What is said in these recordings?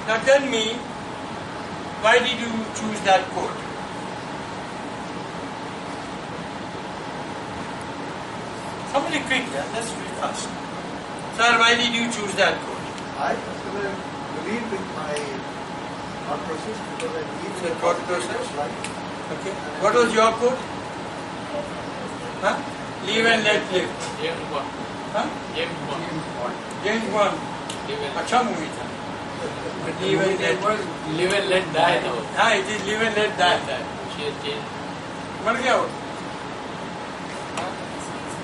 Now tell me, why did you choose that coat? Somebody quick, yeah? Let's read fast. Sir, why did you choose that coat? I believe in my thought process because I believe in Your the thought possibility process? of life. Okay. What was your quote? Huh? Live and let live. James Bond. Huh? James Bond. James Bond. Live and अच्छा movie था. Live and let live. live and let die now. हाँ, it is live and let die. She has changed. मर गया वो.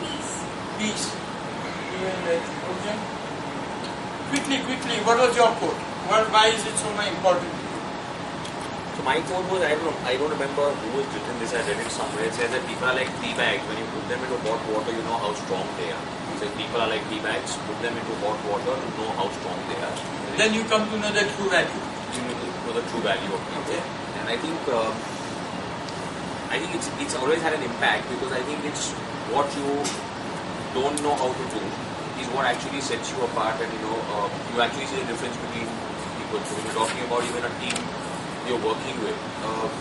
Peace. Peace. Live and let live. Okay. Quickly. What was your quote? Why is it so important? So my quote was, I don't remember who has written this, I read it somewhere. It says that people are like tea bags. When you put them into hot water, you know how strong they are. So if people are like tea bags, put them into hot water, you know how strong they are. Then you come to know the true value. You know the true value of people. Okay. And I think it's always had an impact because I think it's what you don't know how to do is what actually sets you apart, and you actually see the difference between people. So when you're talking about even a team you're working with,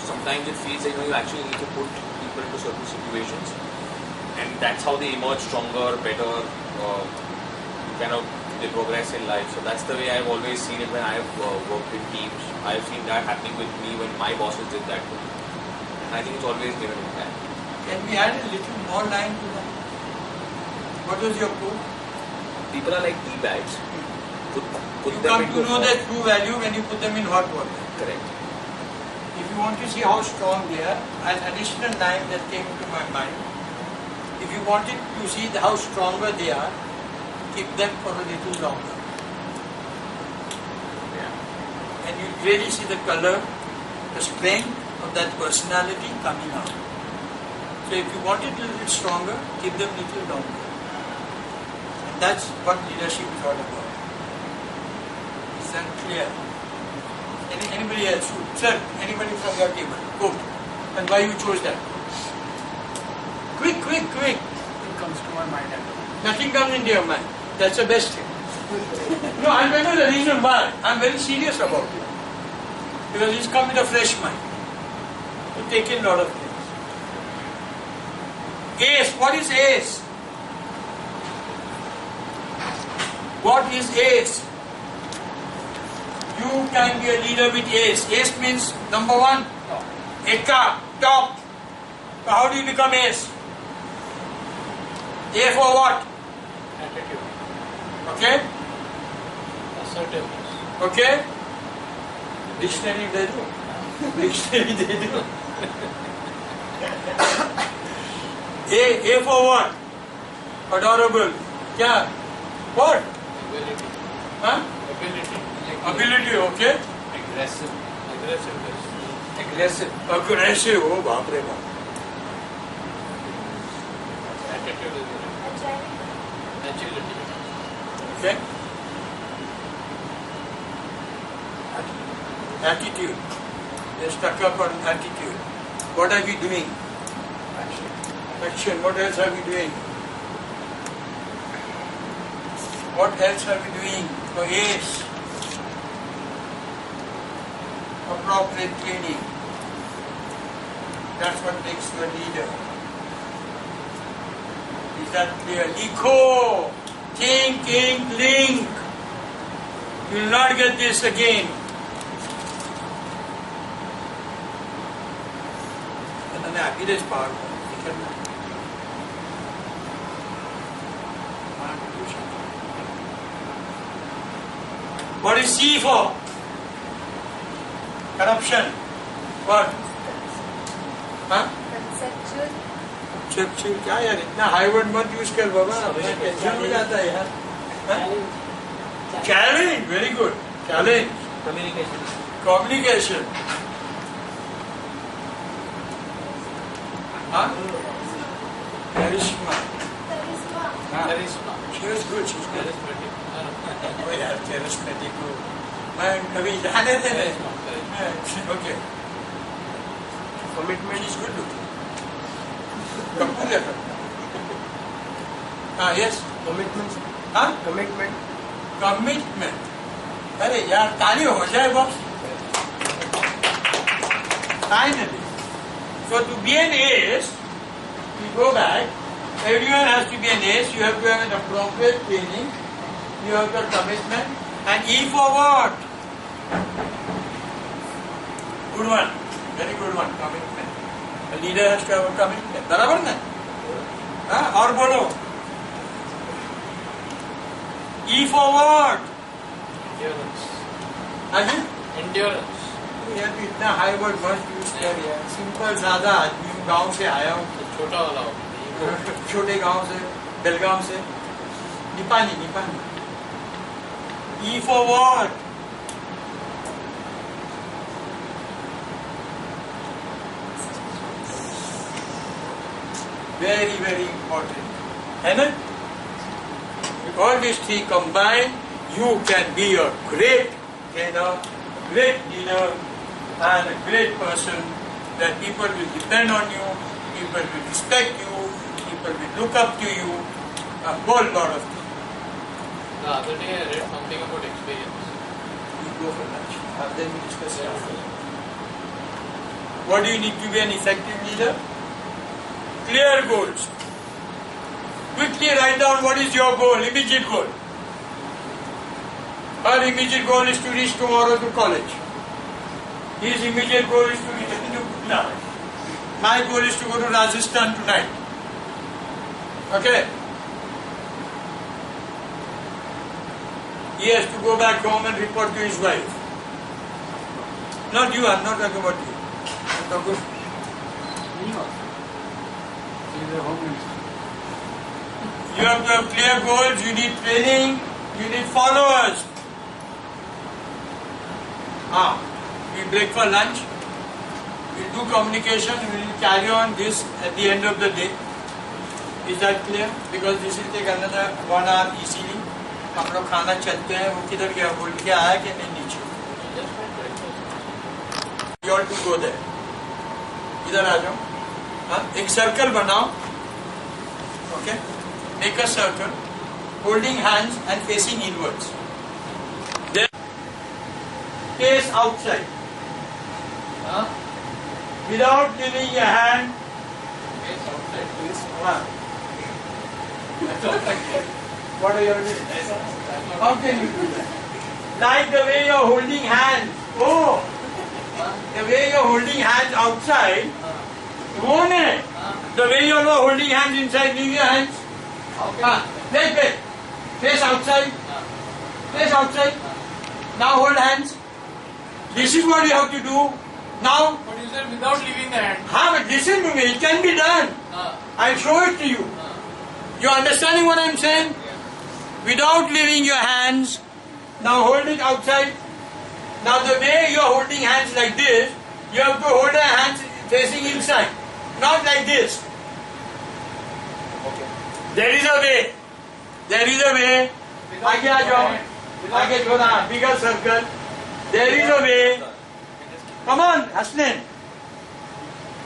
sometimes it feels like you actually need to put people into certain situations, and that's how they emerge stronger, better, they progress in life. So that's the way I've always seen it when I've worked in teams. I've seen that happening with me when my bosses did that too. And I think it's always given impact. Can we add a little more line to that? What was your quote? People are like tea bags. Put You them come into to know hot- their true value when you put them in hot water. Correct. If you want to see how strong they are, an additional line that came into my mind. If you wanted to see how stronger they are, keep them for a little longer. Yeah. And you really see the color, the strength of that personality coming out. So if you want it a little stronger, keep them a little longer. And that's what leadership is all about. Is that clear? Anybody else? Sir, anybody from your table? Go. And why you chose that? Quick. It comes to my mind. Nothing comes into your mind. That's the best thing. No, I'll tell you the reason why. I'm very serious about it. Because he's come with a fresh mind to take in a lot of things. ACE. What is ACE? What is ACE? You can be a leader with ACE. ACE means number one, Eka, top. So how do you become ACE? A for what? Attitude. Okay? Assertiveness. Okay? Dictionary दे दो. Dictionary दे दो. A for what? Adorable. क्या? What? Ability. Huh? Ability. Ability, okay? Aggressive. Aggressiveness. Aggressive. Oh, बाप रे बाप. Attitude is agility. Okay? Attitude. They're stuck up on attitude. What are we doing? Action. What else are we doing? What else are we doing? For ACE. Appropriate training. That's what makes you a leader. Is that clear? Likho. Think, link. You will not get this again. And then the this part. What is C for? Corruption. What? Huh? Conceptual. Conceptual क्या यार इतना high word मत use कर बाबा tension हो जाता है यार challenge very good challenge communication हाँ करिश्मा Charisma. she was good she's good Charismatic. oh यार charismatic को मैं कभी जाने दे okay commitment is good looking Kapoor है हाँ yes Commitment. हाँ Commitment. commitment अरे यार ताली हो जाए बस. Finally. So to be an ace, you go back. Everyone has to be an ace. You have to have an appropriate training. You have the commitment. And E for what? Good one. Very good one. Commitment. A leader has to have a commitment. बराबर ना? हाँ और बोलो. E for what? Endurance. अजी? Endurance. यार भी इतना high word मत यूज कर यार. सिंपल सादा आदमी हूँ, गांव से आया हूँ. तो छोटा वाला हो. छोटे गांव से, बेलगांव से. Nipani. E for what? Very, very important. है ना? With all these three combined, you can be a great trainer, great leader, and a great person that people will depend on you, people will respect you, people will look up to you, a whole lot of things. The other day I read something about experience. We go for lunch. Then we discuss it after. What do you need to be an effective leader? Clear goals. Quickly write down what is your goal, immediate goal. Our immediate goal is to reach tomorrow to college. His immediate goal is to reach to Pune. My goal is to go to Rajasthan tonight. Okay? He has to go back home and report to his wife. Not you, I'm not talking about you. I'm talking You have to have clear goals, you need training, you need followers. We break for lunch, we'll do communication, we'll carry on this at the end of the day. Is that clear? Because this will take another 1 hour easily. हम लोग खाना चलते हैं, वो किधर गया, बोल के आया कि नहीं नीचे? You all to go there. इधर आ जाओ. हाँ, एक सर्कल बनाओ. Okay? Make a circle, holding hands and facing inwards. Then face outside. Without leaving your hand. Face outside. What are you doing? How can you do that? Like the way you're holding hands. Oh! The way you're holding hands outside. Won't it? The way you're holding hands inside, leave your hands. Wait. Face outside. Face outside. Now hold hands. This is what you have to do. Now. But you said without leaving the hand. But listen to me. It can be done. I'll show it to you. You understanding what I'm saying? Without leaving your hands. Now hold it outside. Now the way you're holding hands like this, you have to hold your hands facing inside. Not like this. Okay. There is a way. There is a way. आगे आ जाओ. आगे थोड़ा bigger circle. There is a way. Come on, Hasnin.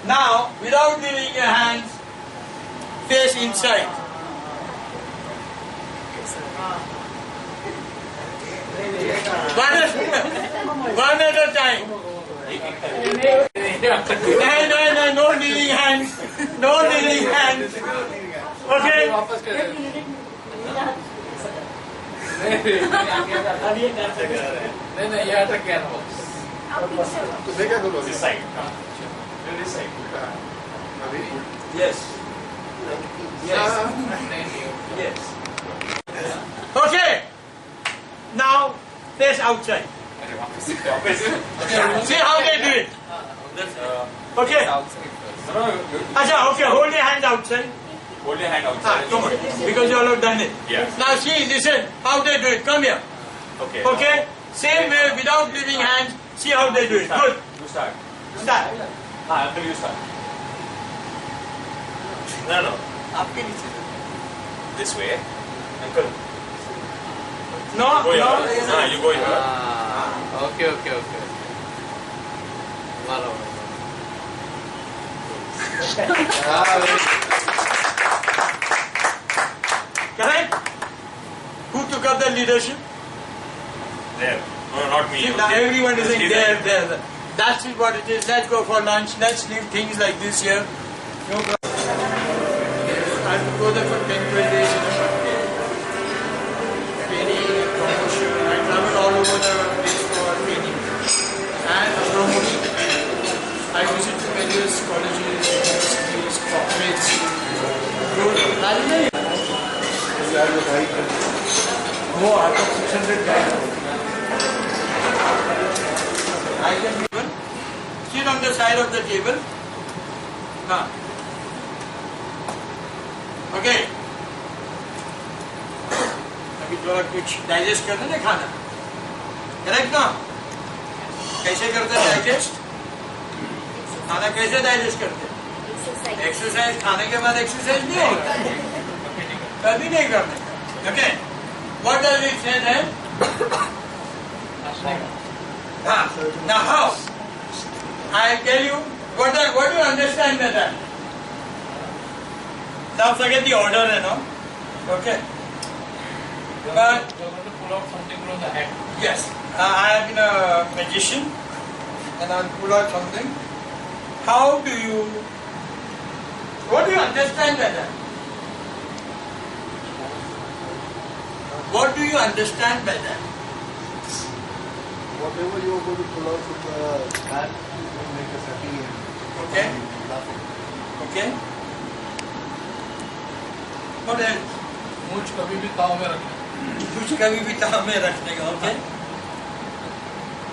Now, without leaving your hands, face inside. One at a time. No leaving hands. No leaving hands. Okay? वापस कर दे. नहीं ये अटक गया ना बॉक्स. तो देखा करो This side. This side. very good. Yes. Yes. Yes. Okay. Now, face outside. See how they do it. Okay. Acha, okay, hold your hands outside. Hold your hand outside. Come on, because you all have done it. Yeah. Now see, listen, how they do it. Come here. Okay. Okay? Same way, without leaving hands, see how they do it. Good. You start. Start. Uncle, you start. No. आपके नीचे. This way. Uncle. No, Go here. no. You go here. Okay. वाला. Correct? Who took up the leadership? There. No, not me. See, now everyone is saying there. That's it what it is. Let's go for lunch. Let's leave things like this here. No problem. I will go there for 10, 12 days in a month. Training, promotion. I travel all over the place for training and promotion. I visit various colleges, universities, corporates. You have the right. No, I got 600 guys. I can even sit on the side of the table. Now, okay. अभी थोड़ा कुछ digest करना है खाना, correct ना? कैसे करते हैं डाइजेस्ट? खाना कैसे डाइजेस्ट करते हैं? एक्सरसाइज खाने के बाद एक्सरसाइज नहीं होगा, कभी नहीं करने का. ओके, व्हाट डज इट से then? Now how? I tell you, what do you understand by that? Now forget the order, you know. Okay. But You're going to pull out something from the hat. yes, I have been a magician, and I'll pull out something. How do you? What do you understand by that? What do you understand by that? Whatever you are going to pull out from the hat, it will make us happy and Okay. laughing. Okay. What else? मूछ कभी भी ताव में रखना. कुछ कभी भी ताव में रखने का. Okay.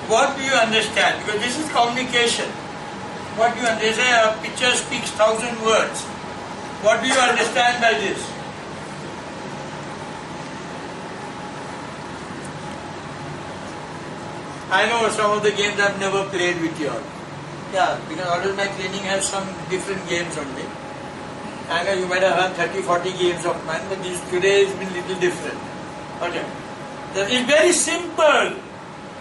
What do you understand? Because this is communication. What do you understand? They say a picture speaks 1,000 words. What do you understand by this? I know some of the games I've never played with you all. Yeah, because always my training has some different games only. I know you might have had 30, 40 games of mine, but this today has been a little different. Okay. That is very simple.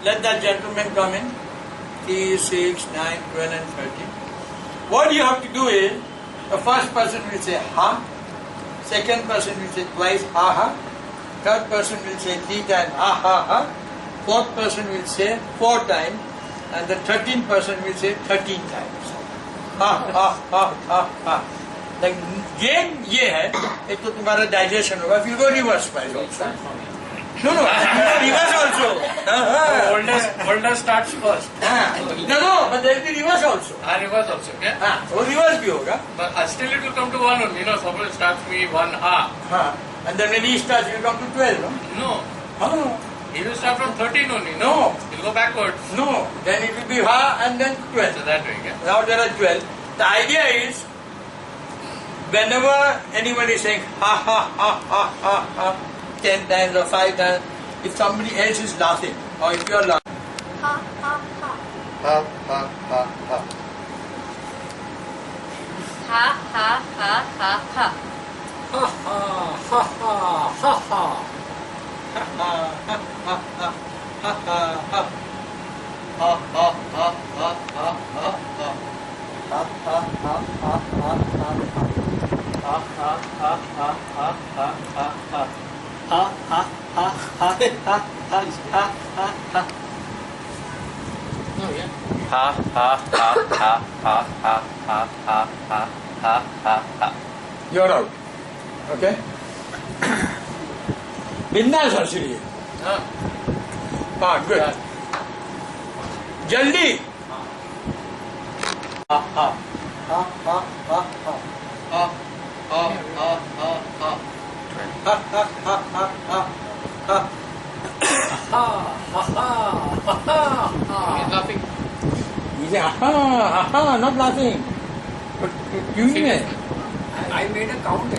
Let that gentleman come in. 3, 6, 9, 12 and 13. What you have to do is, the first person will say ha, second person will say twice ha ha, third person will say 3 times ha ha ha, fourth person will say 4 times, and the 13th person will say 13 times. Ha ha ha ha ha. Like game ये है, एक तो तुम्हारा digestion होगा, फिर वो reverse wise also. No, reverse also. Older starts first. No, but there will be reverse also. Reverse also, okay? वो reverse भी होगा. But still it will come to 1 only, no? Suppose it starts with 1 ha. And then when he starts, he will come to 12, no? No. He will start from 13 only, No. He will go backwards. No, then it will be ha and then 12. So that way, okay? Now there are 12. The idea is, whenever anybody is saying ha ha ha ha ha ha 10 times or 5 times, if somebody else is laughing, or if you are laughing, Ha ha ha ha. Ha ha ha ha ha. ha ha ha ha ha No, yeah. You're out. Okay? बिंदास हंस रही है. हाँ, good. जल्दी. Ha ha ha ha ha ha ha ha ha ha ha ha ha ha ha ha He's laughing. He said, aha, not laughing. But tuning है. I made a count.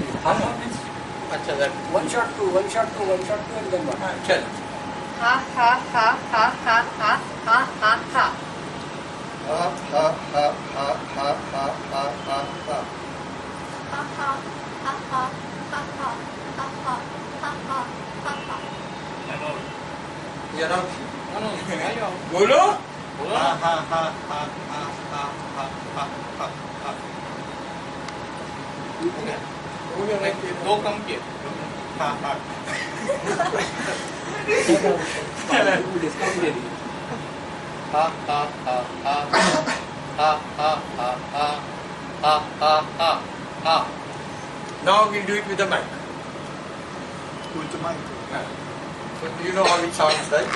अच्छा, that. One shot two, and then one. चल. Ha ha ha ha ha ha ha ha ha. Ha ha ha ha ha ha ha ha ha. Ha ha ha ha ha ha ha ha ha ha ha. You're out. No, yeah. बोलो. Bola. Ha ha ha ha ha ha ha ha ha ha. Okay. दो कम किए. Ha ha. Discount they the. Ha ha ha ha. Ha ha ha ha. Ha ha ha ha. Now we'll do it with the mic. With the mic. So you know how it sounds, right?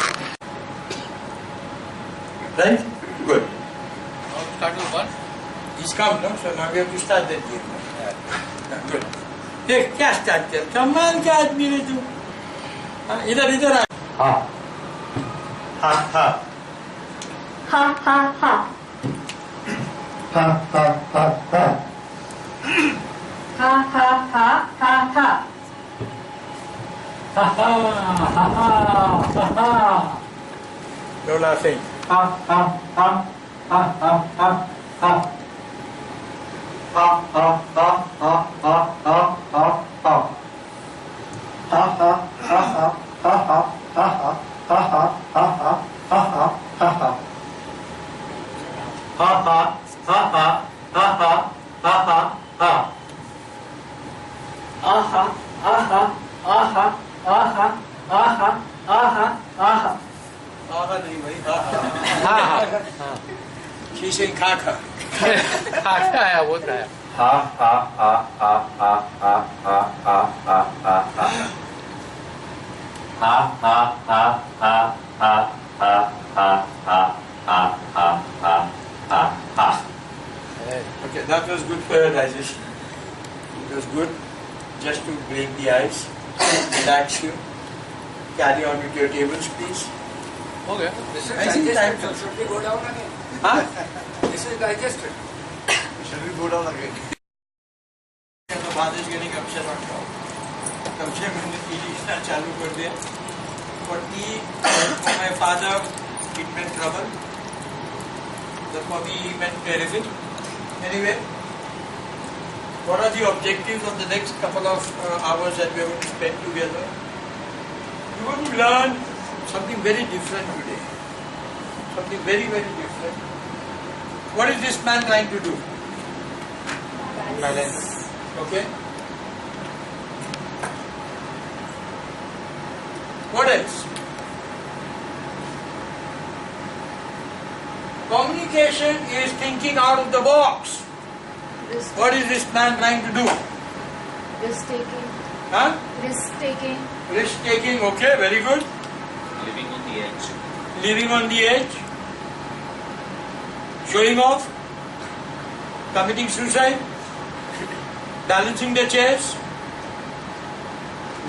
Right? Good. Now start with one. He's come, no? So now we have to start that game. Good. देख क्या start कर कमाल का आदमी ने तू हाँ, इधर इधर आ Ha. Ha ha. Ha ha ha. Ha ha ha ha. Ha ha ha ha ha. Ha ha ha ha ha ha. no laughing Ha ha ha ha ha ha ha. Ha ha ha ha ha ha ha ha. Ha ha ha ha ha ha ha ha ha ha ha ha ha ha ha ha. Ha ha ha ha ha ha ha ha ha. Aha aha aha aha aha aha aha. आहा नहीं भाई आहा she's saying khaka खाका आया वो था Ha ha ha ha ha ha ha ha ha ha ha. Ha ha ha ha ha ha ha ha ha ha ha ha ha. okay that was good for your digestion it was good just to break the ice relax you carry on with your tables please Okay. This I think time to- Should we go down again? huh This is digested. Shall we go down again? the father is getting upset on top तब से मैंने T लिखना चालू कर दिया for tea for my father it meant trouble for me it meant terrific anyway what are the objectives of the next couple of hours that we are going to spend together we want to learn something very different today something very very different what is this man trying to do balance okay what else communication is thinking out of the box what is this man trying to do Risk taking. huh Risk taking. risk taking okay very good Living on the edge. living on the edge showing off committing suicide balancing the chairs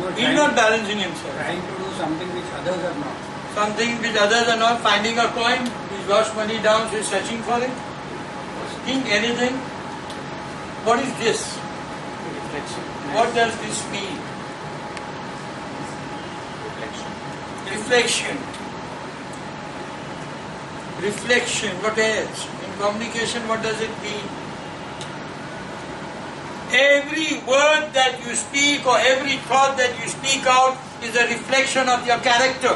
No, he's not balancing himself trying to do something which others are not. something which others are not finding a coin he's lost money down so he's searching for it think anything what is this what does this mean Reflection. reflection what else in communication what does it mean every word that you speak or every thought that you speak out is a reflection of your character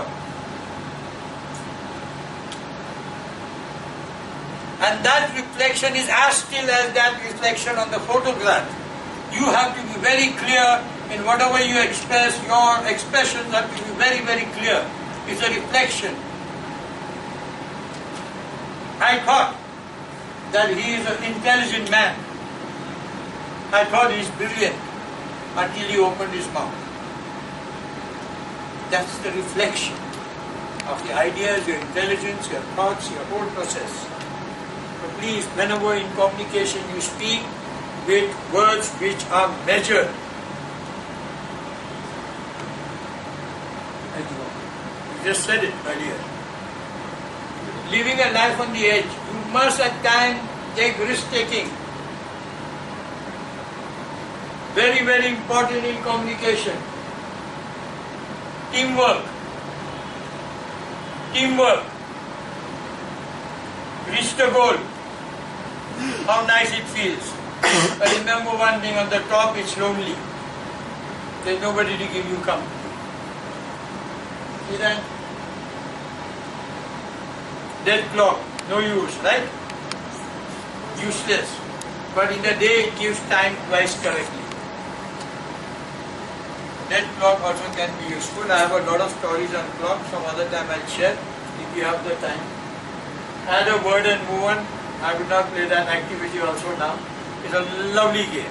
and that reflection is as still as that reflection on the photograph you have to be very clear in whatever you express your expressions have to be very very clear it's a reflection I thought that he is an intelligent man I thought he is brilliant until he opened his mouth that's the reflection of the ideas, your intelligence, your thoughts, your whole process so please whenever in communication you speak with words which are measured you just said it earlier living a life on the edge you must at times take risk taking very very important in communication teamwork reach the goal how nice it feels but remember one thing on the top it's lonely there's nobody to give you company see that dead clock no use right useless but in the day it gives time twice correctly dead clock also can be useful I have a lot of stories on clock some other time I'll share if you have the time add a word and move on. I would not play that activity also now. It's a lovely game.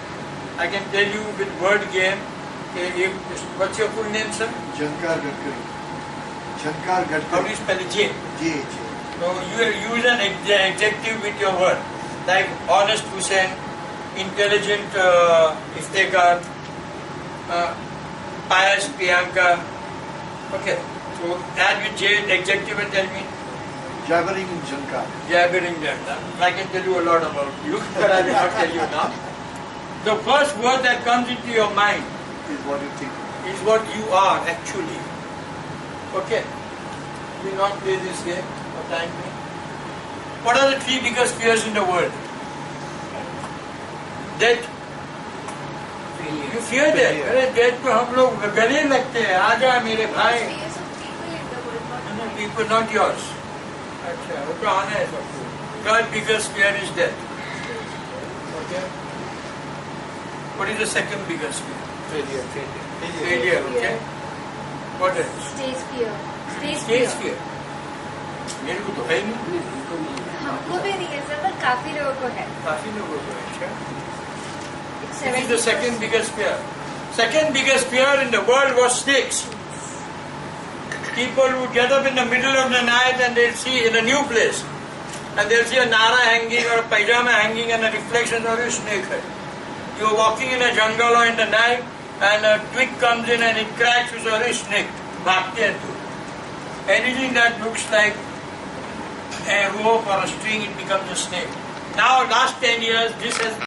I can tell you with word game. What's your full name, sir? Jankar Gadkari. Jankar How do Gadkari. you spell it? J. J. So you use an adjective with your word, like honest Hussain, intelligent Iftekhar, pious Priyanka. Okay. So add with J adjective and tell me. Jabbering Jankar. Jabbering Janta. I can tell you a lot about you, but I will not tell you now. The first word that comes into your mind Is what you think. is what you are actually. Okay. We will not play this game for time being. What are the three biggest fears in the world? Death. You fear death. अरे death को हम लोग गले लगते हैं. आजा मेरे भाई. Fears of people in the world, not No, mine. people, not yours. अच्छा, वो तो आना है सबको. Third biggest fear is death. Okay. What is the second biggest fear? Failure. Failure. Okay. What else? Stage fear. Stage Stage fear. fear. मेरे को तो है ही नहीं. हमको भी नहीं है सर, पर काफी लोगों को है. काफी लोगों को है. अच्छा. It's This is the 70%. second biggest fear. Second biggest fear in the world was snakes. People would get up in the middle of the night and they'll see in a new place. And they'll see a nara hanging or a pajama hanging and a reflection of a snake head. You're walking in a jungle or in the night and a twig comes in and it cracks with a snake. Bhakti and do. Anything that looks like a rope or a string, it becomes a snake. Now, last 10 years, this has